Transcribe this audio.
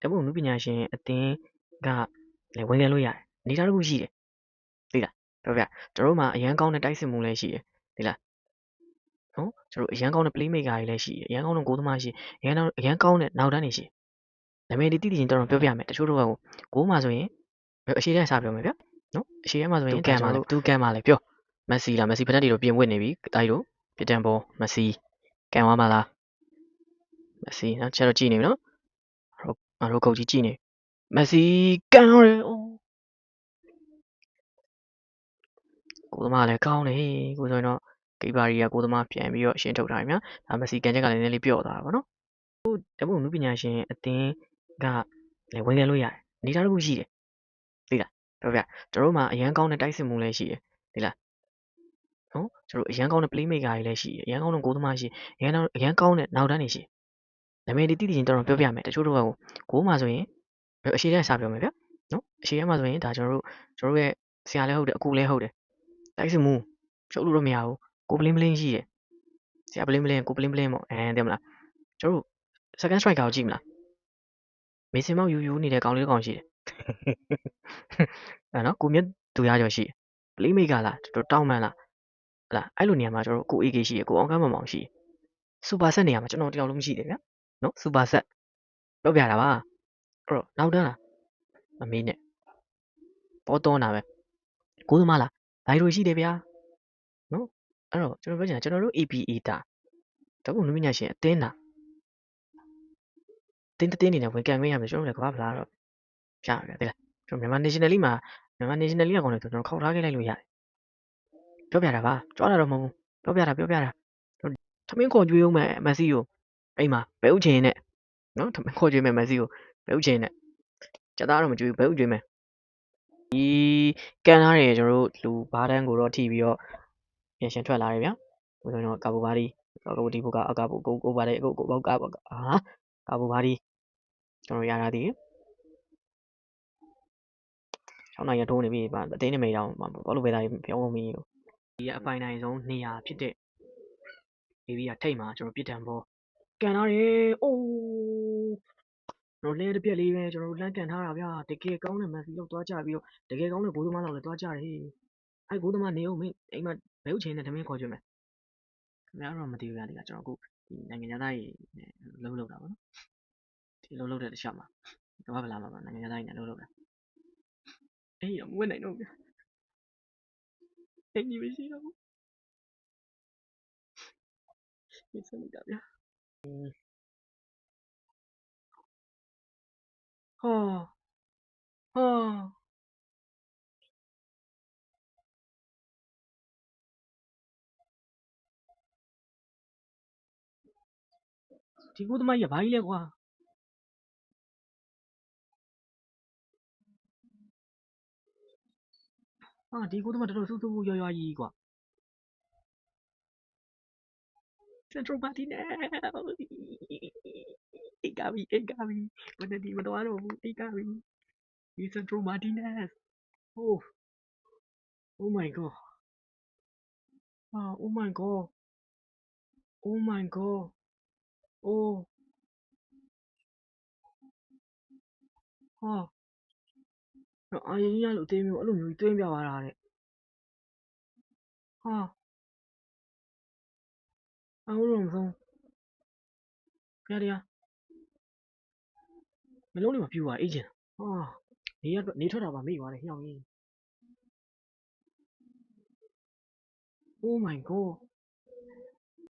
ဓာတ်ပုံအနုပညာရှင်အသင်းကလည်းဝင်ခဲ့လို့ရတယ်အနေအထားတစ်ခုရှိတယ်သိလားပြောပြကျွန်တော်တို့မှာအရန်ကောင်းတဲ့တိုက်စစ်မှုလည်းရှိတယ်သိလားနော်ကျွန်တော်တို့အရန်ကောင်းတဲ့ playmaker တွေလည်းရှိတယ်အရန်ကောင်းတဲ့ဂိုးသမားရှိအရန်ကောင်းတဲ့နောက်တန်းတွေရှိနာမည်တွေတိတိကျကျတော်တော်ပြောပြမယ်တချို့တော့ဂိုးမှာဆိုရင်အရှိတန်းစပြောမယ်ဗျနော်အရှိတန်းမှာဆိုရင်သူကန်မှာလည်းပြောမက်ဆီလားမက်ဆီဖက်နက်တွေတော့ပြင်ဝစ်နေပြီတိုက်တို့ပြတန်ပေါ်မက်ဆီကန်သွားမှာလားမက်ဆီနော်ချက်တော့ကြည့်နေပြီနော်ရိုကုတ်ကြီးကြည့်နေမက်ဆီကန်ရောတယ်အိုးကိုသမားလည်းကောင်းတယ်ကိုဆိုရင်တော့ဂိပါရီကကိုသမားပြန်ပြီးတော့ရှင်းထုတ်ထားပြီများဒါမက်ဆီကန်ချက်ကလည်းနည်းနည်းလေးပြော့သွားတာပေါ့နော်ဓာတ်ပုံအနုပညာရှင်အသင်းကလည်းဝင်ခဲ့လို့ရတယ်အနေအထားတစ်ခုရှိတယ်သိလားပြောပြကျွန်တော်တို့မှာအရန်ကောင်းတဲ့တိုက်စစ်မှုလည်းရှိတယ်သိလားနော်ကျွန်တော်တို့အရန်ကောင်းတဲ့ playmaker တွေလည်းရှိအရန်ကောင်းတဲ့ဂိုးသမားရှိအရန်ကောင်းတဲ့နောက်တန်းတွေရှိနာမည်တွေတိတိကျကျတော်တော်ပြောပြမယ်တချို့တော့ဂိုးမှာဆိုရင်အရှိတန်းစပြောမယ်ဗျနော်အရှိတန်းမှာဆိုရင်ဒါကျွန်တော်တို့ရဲ့ဆရာလည်းဟုတ်တယ်အကူလည်းဟုတ်တယ်တိုက်စစ်မှုရှုပ်လို့တော့မရဘူးကိုပလင်းပလင်းရှိတယ်ဆရာပလင်းပလင်းကိုပလင်းပလင်းပေါ့သိမလားကျွန်တော်တို့ second striker ကိုကြည့်မလားမေစင်မောက်ယူနေတဲ့ကောင်လေးကောင်ရှိတယ်အဲ့နော်ကိုမြတ်သူရကျော်ရှိတယ် playmaker လားတော်တောင်းမှန်လားဟလာအဲ့လိုနေရာမှာကျွန်တော်တို့ကို AK ရှိတယ်ကိုအောင်ကမ်းမောင်ရှိတယ်စူပါဆက်နေရာမှာကျွန်တော်တယောက်လုံးရှိတယ်ဗျာနော်စူပါဆက်ပြောပြတာပါအဲ့တော့နောက်တန်းလားမမေးနဲ့ပေါ်တော့နာပဲကိုသမားလားဘိုင်လိုရှိတယ်ဗျာနော်အဲ့တော့ကျွန်တော်ပြောချင်တာကျွန်တော်တို့ APA တာဓာတ်ပုံလူပညာရှင်အသင်းတာတင်းနေနဲ့ဝင်ကန်ခွင့်ရမယ်ကျွန်တော်တို့လည်းကဘာဖလားတော့ရပါဗျာသိလားကျွန်တော်မြန်မာ national league မှာမြန်မာ national league ကောင်တွေဆိုကျွန်တော်ခောက်ထားခဲ့လိုက်လို့ရတယ်ပြောပြတာပါကြွားတာတော့မဟုတ်ဘူးပြောပြတာထမင်းခေါ်ကြွေးအောင်မယ်မက်ဆီကိုအိမ်မှာဘဲဥချင်နဲ့နော်ထမင်းခေါ်ကြွေးမယ်မက်ဆီကိုဘဲဥချင်နဲ့ကြက်သားတော့မကြွေးဘဲဥကြွေးမယ်ဒီကန်ထားတယ်ကျွန်တော်တို့လူဘားတန်းကိုတော့ထိပြီးတော့ပြန်ရှင်ထွက်လာတယ်ဗျာဟိုဆိုတော့ကာဘူဘာဒီဒီဘုကအကာဘူကိုပါတယ်ကိုကာဘူဘာဒီကျွန်တော်ရတာဒီ6နိုင်ရထိုးနေပြီအတင်းနေမိတော့ဘာလို့ပဲသားပြောင်းကုန်ပြီလို့ဒီအပိုင်နိုင်ဆုံးနေရာဖြစ်တဲ့ဒီကထိတ်မှာကျွန်တော်ပြစ်ဒဏ်ပေါ်ကန်ထားတယ်အိုးကျွန်တော်လဲတစ်ပြက်လေးပဲကျွန်တော်လမ်းကန်ထားတာဗျာတကယ်ကောင်းတဲ့မက်ဆီလောက်သွားကြပြီးတော့တကယ်ကောင်းတဲ့ဘိုးသမားလောက်လည်းသွားကြတယ်အဲ့ဘိုးသမားနေအောင်မင်းအိမ်မှာဘဲဥချင်းနဲ့ထမင်းခေါ်ကြမယ်ခင်ဗျားတော့မသိဘူးဗျာဒီကကျွန်တော်အခုဒီနိုင်ငံသားကြီးလုံးတာပေါ့နော်ဒီလုံးတဲ့တစ်ချက်မှာကမ္ဘာဗလာမှာနိုင်ငံသားကြီးနဲ့လုံးတာအေးမဝတ်နိုင်တော့ဗျာအိမ်ကြီးမရှိတော့ဘူးဒီစနေတာဗျာဟာဒီကိုသမားကြီးကဘာကြီးလဲကွာဟာဒီကိုသမားတော်တော်စူးစူးရွာကြီးကွာစင်ထရိုမာတီနယ်အိတ်ကာပြီမနေ့ဒီမတော်တော့ဘူးအိတ်ကာပြီဒီစင်ထရိုမာတီနယ်Oh my god Oh my god Oh my god Oh ဟာအာရင်ကြီးရလို့အသေးမျိုးအဲ့လိုမျိုးတွင်းပြသွားတာတဲ့ဟာအော်လုံးဆုံးဖရတရားမလုံးလေးမပြူပါအေးချင်ဟာနေထွက်တာပါမိသွားတယ်ဟျောင်းကြီး Oh my god